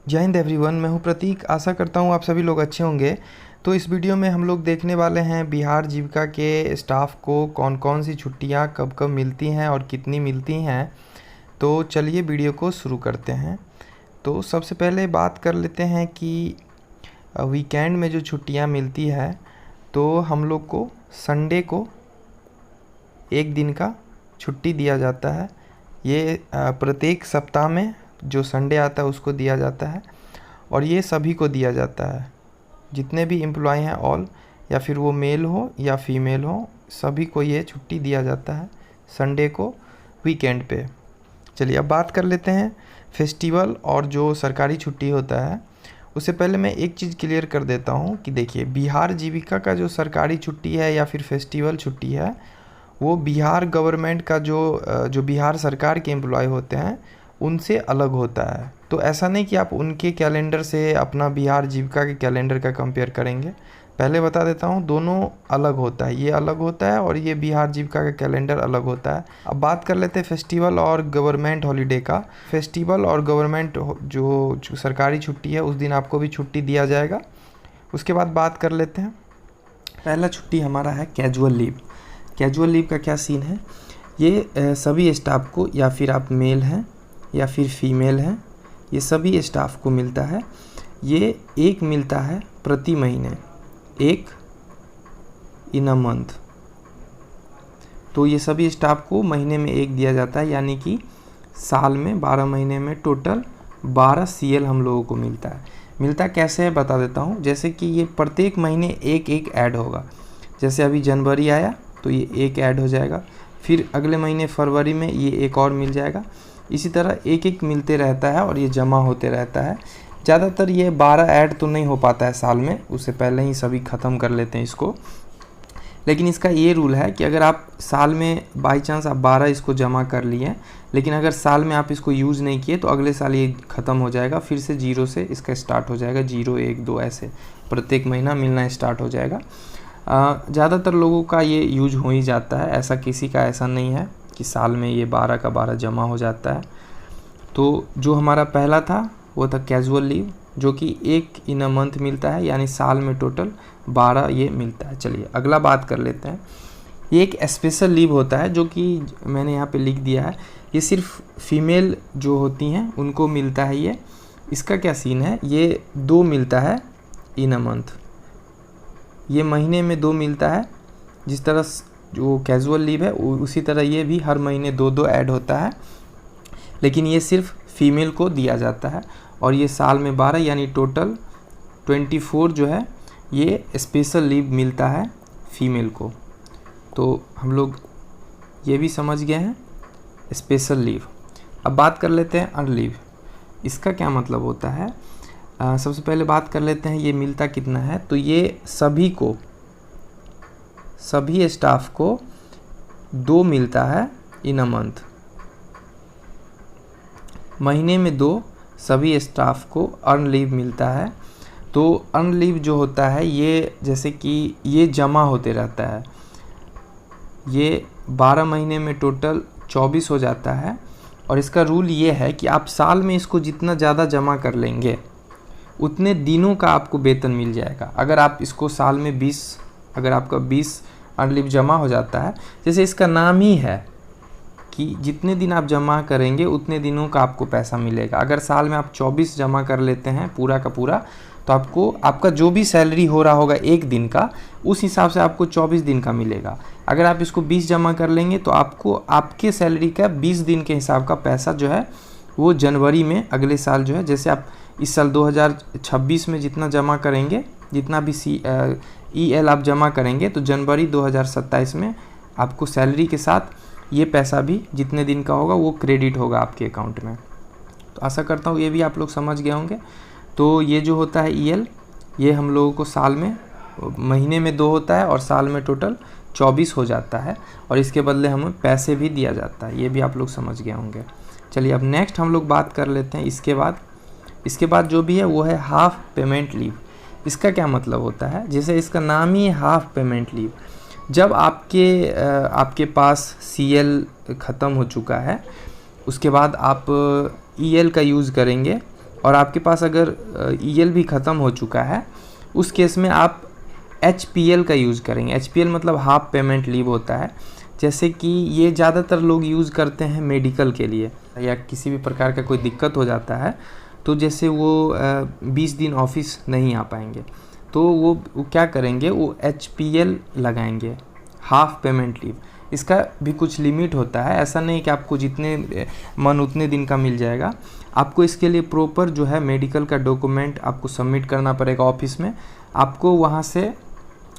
जय हिंद एवरीवन, मैं हूं प्रतीक। आशा करता हूं आप सभी लोग अच्छे होंगे। तो इस वीडियो में हम लोग देखने वाले हैं बिहार जीविका के स्टाफ को कौन कौन सी छुट्टियां कब कब मिलती हैं और कितनी मिलती हैं। तो चलिए वीडियो को शुरू करते हैं। तो सबसे पहले बात कर लेते हैं कि वीकेंड में जो छुट्टियां मिलती है, तो हम लोग को संडे को एक दिन का छुट्टी दिया जाता है। ये प्रत्येक सप्ताह में जो संडे आता है उसको दिया जाता है, और ये सभी को दिया जाता है, जितने भी एम्प्लॉय हैं ऑल, या फिर वो मेल हो या फीमेल हो, सभी को ये छुट्टी दिया जाता है संडे को वीकेंड पे। चलिए अब बात कर लेते हैं फेस्टिवल और जो सरकारी छुट्टी होता है। उससे पहले मैं एक चीज़ क्लियर कर देता हूँ कि देखिए, बिहार जीविका का जो सरकारी छुट्टी है या फिर फेस्टिवल छुट्टी है, वो बिहार गवर्नमेंट का जो बिहार सरकार के एम्प्लॉय होते हैं उनसे अलग होता है। तो ऐसा नहीं कि आप उनके कैलेंडर से अपना बिहार जीविका के कैलेंडर का कंपेयर करेंगे। पहले बता देता हूँ, दोनों अलग होता है। ये अलग होता है और ये बिहार जीविका का कैलेंडर अलग होता है। अब बात कर लेते हैं फेस्टिवल और गवर्नमेंट हॉलीडे का। फेस्टिवल और गवर्नमेंट जो सरकारी छुट्टी है, उस दिन आपको भी छुट्टी दिया जाएगा। उसके बाद बात कर लेते हैं, पहला छुट्टी हमारा है कैजुअल लीव। कैजुअल लीव का क्या सीन है, ये सभी स्टाफ को, या फिर आप मेल हैं या फिर फीमेल हैं, ये सभी स्टाफ को मिलता है। ये एक मिलता है प्रति महीने, एक इन अ मंथ। तो ये सभी स्टाफ को महीने में एक दिया जाता है, यानी कि साल में 12 महीने में टोटल 12 CL हम लोगों को मिलता है। मिलता कैसे है बता देता हूँ। जैसे कि ये प्रत्येक महीने एक एक ऐड होगा। जैसे अभी जनवरी आया तो ये एक ऐड हो जाएगा, फिर अगले महीने फरवरी में ये एक और मिल जाएगा। इसी तरह एक एक मिलते रहता है और ये जमा होते रहता है। ज़्यादातर ये 12 ऐड तो नहीं हो पाता है साल में, उससे पहले ही सभी ख़त्म कर लेते हैं इसको। लेकिन इसका ये रूल है कि अगर आप साल में बाई चांस आप 12 इसको जमा कर लिए, लेकिन अगर साल में आप इसको यूज़ नहीं किए तो अगले साल ये ख़त्म हो जाएगा, फिर से 0 से इसका स्टार्ट हो जाएगा। 0, 1, 2 ऐसे प्रत्येक महीना मिलना स्टार्ट हो जाएगा। ज़्यादातर लोगों का ये यूज हो ही जाता है, ऐसा किसी का ऐसा नहीं है कि साल में ये 12 का 12 जमा हो जाता है। तो जो हमारा पहला था वो था कैजुअल लीव, जो कि एक इन अ मंथ मिलता है, यानी साल में टोटल 12 ये मिलता है। चलिए अगला बात कर लेते हैं। ये एक स्पेशल लीव होता है, जो कि मैंने यहाँ पे लिख दिया है। ये सिर्फ फीमेल जो होती हैं उनको मिलता है ये। इसका क्या सीन है, ये 2 मिलता है इन अ मंथ, ये महीने में 2 मिलता है। जिस तरह जो कैजुअल लीव है उसी तरह ये भी हर महीने 2-2 ऐड होता है, लेकिन ये सिर्फ फीमेल को दिया जाता है। और ये साल में 12 यानी टोटल 24 जो है ये स्पेशल लीव मिलता है फीमेल को। तो हम लोग ये भी समझ गए हैं स्पेशल लीव। अब बात कर लेते हैं अर्न लीव। इसका क्या मतलब होता है, सबसे पहले बात कर लेते हैं ये मिलता कितना है। तो ये सभी स्टाफ को 2 मिलता है इन अ मंथ, महीने में 2 सभी स्टाफ को अर्न लीव मिलता है। तो अर्न लीव जो होता है ये, जैसे कि ये जमा होते रहता है, ये 12 महीने में टोटल 24 हो जाता है। और इसका रूल ये है कि आप साल में इसको जितना ज़्यादा जमा कर लेंगे उतने दिनों का आपको वेतन मिल जाएगा। अगर आप इसको साल में 20, अगर आपका 20 अर्न लीव जमा हो जाता है, जैसे इसका नाम ही है कि जितने दिन आप जमा करेंगे उतने दिनों का आपको पैसा मिलेगा। अगर साल में आप 24 जमा कर लेते हैं पूरा का पूरा, तो आपको आपका जो भी सैलरी हो रहा होगा एक दिन का, उस हिसाब से आपको 24 दिन का मिलेगा। अगर आप इसको 20 जमा कर लेंगे तो आपको आपके सैलरी का 20 दिन के हिसाब का पैसा जो है वो जनवरी में अगले साल जो है, जैसे आप इस साल 2026 में जितना जमा करेंगे, जितना भी EL आप जमा करेंगे, तो जनवरी 2027 में आपको सैलरी के साथ ये पैसा भी जितने दिन का होगा वो क्रेडिट होगा आपके अकाउंट में। तो आशा करता हूँ ये भी आप लोग समझ गए होंगे। तो ये जो होता है EL, ये हम लोगों को साल में, महीने में 2 होता है और साल में टोटल 24 हो जाता है, और इसके बदले हमें पैसे भी दिया जाता है। ये भी आप लोग समझ गए होंगे। चलिए अब नेक्स्ट हम लोग बात कर लेते हैं इसके बाद जो भी है वो है हाफ पेमेंट लीव। इसका क्या मतलब होता है, जैसे इसका नाम ही है हाफ पेमेंट लीव। जब आपके पास CL ख़त्म हो चुका है, उसके बाद आप EL का यूज़ करेंगे और आपके पास अगर EL भी ख़त्म हो चुका है, उस केस में आप HPL का यूज़ करेंगे। HPL मतलब हाफ पेमेंट लीव होता है। जैसे कि ये ज़्यादातर लोग यूज़ करते हैं मेडिकल के लिए, या किसी भी प्रकार का कोई दिक्कत हो जाता है तो जैसे वो 20 दिन ऑफिस नहीं आ पाएंगे, तो वो क्या करेंगे, वो HPL लगाएंगे, हाफ पेमेंट लीव। इसका भी कुछ लिमिट होता है, ऐसा नहीं कि आपको जितने मन उतने दिन का मिल जाएगा। आपको इसके लिए प्रॉपर जो है मेडिकल का डॉक्यूमेंट आपको सबमिट करना पड़ेगा ऑफिस में। आपको वहाँ से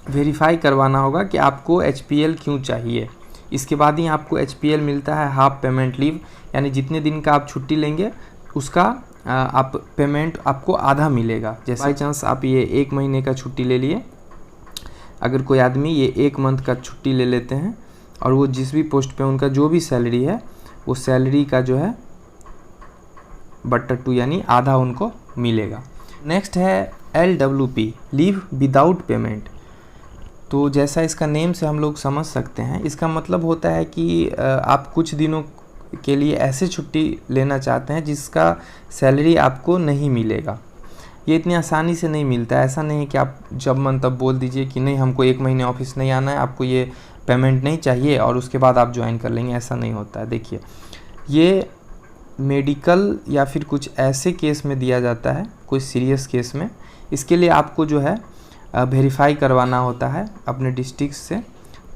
वेरीफाई करवाना होगा कि आपको HPL क्यों चाहिए। इसके बाद ही आपको HPL मिलता है, हाफ पेमेंट लीव, यानी जितने दिन का आप छुट्टी लेंगे उसका आप पेमेंट आपको आधा मिलेगा। जैसे बाई चांस आप ये 1 महीने का छुट्टी ले लिए, अगर कोई आदमी ये 1 मंथ का छुट्टी ले लेते हैं और वो जिस भी पोस्ट पे उनका जो भी सैलरी है, वो सैलरी का जो है बट्टा 2 यानी आधा उनको मिलेगा। नेक्स्ट है LWP, लीव विदाउट पेमेंट। तो जैसा इसका नेम से हम लोग समझ सकते हैं, इसका मतलब होता है कि आप कुछ दिनों के लिए ऐसे छुट्टी लेना चाहते हैं जिसका सैलरी आपको नहीं मिलेगा। ये इतनी आसानी से नहीं मिलता है। ऐसा नहीं है कि आप जब मन तब बोल दीजिए कि नहीं हमको 1 महीने ऑफिस नहीं आना है, आपको ये पेमेंट नहीं चाहिए और उसके बाद आप ज्वाइन कर लेंगे, ऐसा नहीं होता है। देखिए, ये मेडिकल या फिर कुछ ऐसे केस में दिया जाता है, कोई सीरियस केस में। इसके लिए आपको जो है वेरीफाई करवाना होता है अपने डिस्ट्रिक्ट से,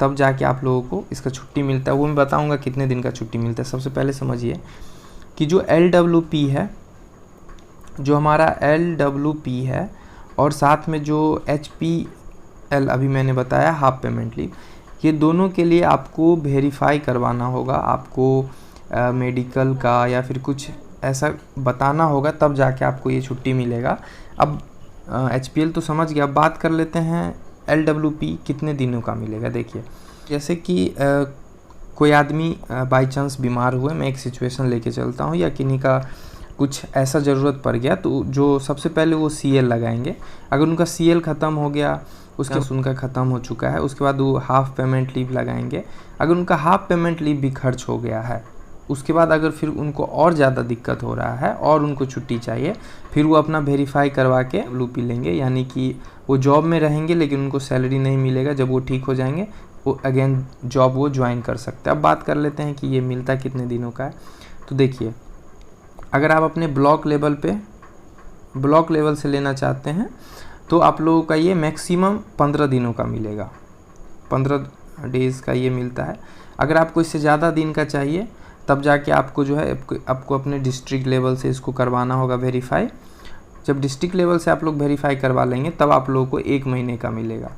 तब जाके आप लोगों को इसका छुट्टी मिलता है। वो मैं बताऊंगा कितने दिन का छुट्टी मिलता है। सबसे पहले समझिए कि जो LWP है, जो हमारा LWP है और साथ में जो HPL अभी मैंने बताया हाफ पेमेंट लीव, ये दोनों के लिए आपको वेरीफाई करवाना होगा। आपको मेडिकल का या फिर कुछ ऐसा बताना होगा, तब जाके आपको ये छुट्टी मिलेगा। अब HPL तो समझ गया, अब बात कर लेते हैं LWP कितने दिनों का मिलेगा। देखिए, जैसे कि कोई आदमी बाई चांस बीमार हुए, मैं एक सिचुएशन लेके चलता हूँ, या किन्हीं का कुछ ऐसा ज़रूरत पड़ गया, तो जो सबसे पहले वो CL लगाएंगे। अगर उनका CL ख़त्म हो गया, उसके उनका ख़त्म हो चुका है, उसके बाद वो हाफ पेमेंट लीव लगाएंगे। अगर उनका हाफ पेमेंट लीव भी खर्च हो गया है, उसके बाद अगर फिर उनको और ज़्यादा दिक्कत हो रहा है और उनको छुट्टी चाहिए, फिर वो अपना वेरीफाई करवा के LWP लेंगे, यानी कि वो जॉब में रहेंगे लेकिन उनको सैलरी नहीं मिलेगा। जब वो ठीक हो जाएंगे, वो अगेन जॉब वो ज्वाइन कर सकते हैं। अब बात कर लेते हैं कि ये मिलता कितने दिनों का है। तो देखिए, अगर आप अपने ब्लॉक लेवल से लेना चाहते हैं तो आप लोगों का ये मैक्सिमम 15 दिनों का मिलेगा, 15 डेज़ का ये मिलता है। अगर आपको इससे ज़्यादा दिन का चाहिए, तब जाके आपको जो है आपको अपने डिस्ट्रिक्ट लेवल से इसको करवाना होगा वेरीफाई। जब डिस्ट्रिक्ट लेवल से आप लोग वेरीफाई करवा लेंगे, तब आप लोगों को 1 महीने का मिलेगा।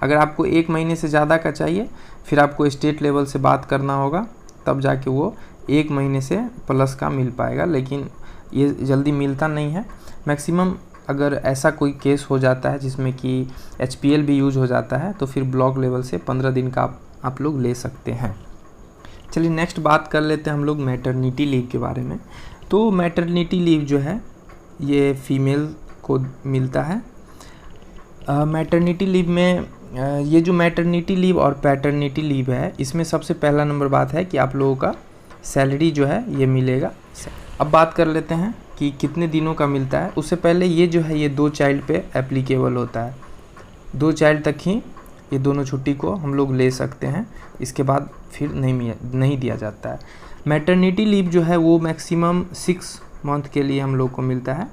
अगर आपको 1 महीने से ज़्यादा का चाहिए, फिर आपको स्टेट लेवल से बात करना होगा, तब जाके वो 1 महीने से प्लस का मिल पाएगा। लेकिन ये जल्दी मिलता नहीं है। मैक्सिमम अगर ऐसा कोई केस हो जाता है जिसमें कि HPL भी यूज हो जाता है, तो फिर ब्लॉक लेवल से 15 दिन का आप लोग ले सकते हैं। चलिए नेक्स्ट बात कर लेते हैं हम लोग मैटरनिटी लीव के बारे में। तो मैटरनिटी लीव जो है ये फीमेल को मिलता है। मैटरनिटी लीव में ये जो मैटरनिटी लीव और पैटर्निटी लीव है, इसमें सबसे पहला नंबर बात है कि आप लोगों का सैलरी जो है ये मिलेगा। अब बात कर लेते हैं कि कितने दिनों का मिलता है। उससे पहले ये जो है ये 2 चाइल्ड पे एप्लीकेबल होता है। 2 चाइल्ड तक ही ये दोनों छुट्टी को हम लोग ले सकते हैं, इसके बाद फिर नहीं दिया जाता है। मैटरनिटी लीव जो है वो मैक्सिमम 6 मंथ के लिए हम लोग को मिलता है।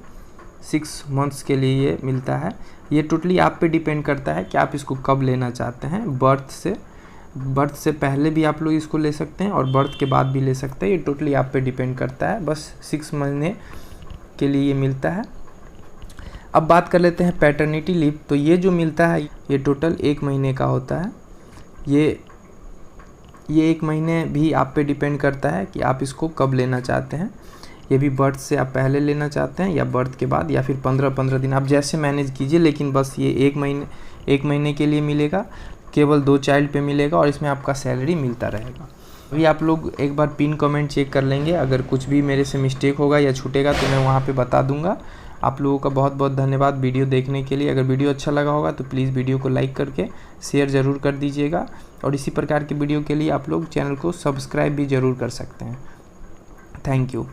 6 मंथ्स के लिए ये मिलता है। ये टोटली आप पे डिपेंड करता है कि आप इसको कब लेना चाहते हैं। बर्थ से पहले भी आप लोग इसको ले सकते हैं और बर्थ के बाद भी ले सकते हैं। ये टोटली आप पे डिपेंड करता है। बस 6 महीने के लिए ये मिलता है। अब बात कर लेते हैं पैटर्निटी लीव। तो ये जो मिलता है ये टोटल 1 महीने का होता है। ये 1 महीने भी आप पे डिपेंड करता है कि आप इसको कब लेना चाहते हैं। ये भी बर्थ से आप पहले लेना चाहते हैं या बर्थ के बाद, या फिर 15-15 दिन, आप जैसे मैनेज कीजिए। लेकिन बस ये 1 महीने के लिए मिलेगा, केवल 2 चाइल्ड पे मिलेगा और इसमें आपका सैलरी मिलता रहेगा। अभी आप लोग एक बार पिन कमेंट चेक कर लेंगे, अगर कुछ भी मेरे से मिस्टेक होगा या छूटेगा तो मैं वहाँ पे बता दूंगा। आप लोगों का बहुत बहुत धन्यवाद वीडियो देखने के लिए। अगर वीडियो अच्छा लगा होगा तो प्लीज़ वीडियो को लाइक करके शेयर ज़रूर कर दीजिएगा, और इसी प्रकार की वीडियो के लिए आप लोग चैनल को सब्सक्राइब भी ज़रूर कर सकते हैं। Thank you.